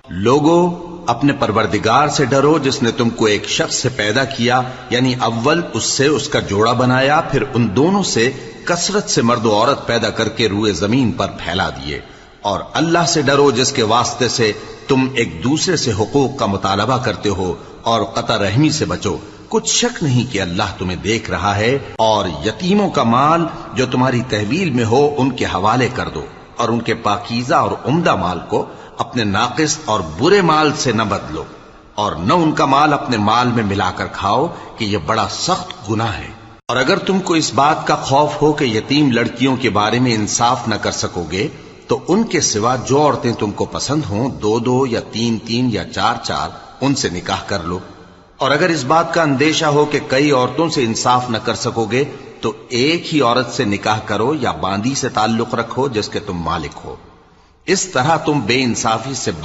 لوگو اپنے پروردگار سے ڈرو جس نے تم کو ایک شخص سے پیدا کیا، یعنی اول اس سے اس کا جوڑا بنایا، پھر ان دونوں سے کثرت سے مرد و عورت پیدا کر کے روئے زمین پر پھیلا دیے۔ اور اللہ سے ڈرو جس کے واسطے سے تم ایک دوسرے سے حقوق کا مطالبہ کرتے ہو، اور قطع رحمی سے بچو، کچھ شک نہیں کہ اللہ تمہیں دیکھ رہا ہے۔ اور یتیموں کا مال جو تمہاری تحویل میں ہو ان کے حوالے کر دو، اور ان کے پاکیزہ اور عمدہ مال کو اپنے ناقص اور برے مال سے نہ بدلو، اور نہ ان کا مال اپنے مال میں ملا کر کھاؤ کہ یہ بڑا سخت گناہ ہے۔ اور اگر تم کو اس بات کا خوف ہو کہ یتیم لڑکیوں کے بارے میں انصاف نہ کر سکو گے تو ان کے سوا جو عورتیں تم کو پسند ہوں، 2 یا 3 یا 4 ان سے نکاح کر لو۔ اور اگر اس بات کا اندیشہ ہو کہ کئی عورتوں سے انصاف نہ کر سکو گے تو ایک ہی عورت سے نکاح کرو یا باندی سے تعلق رکھو جس کے تم مالک ہو۔ اس طرح تم بے انصافی سے بچ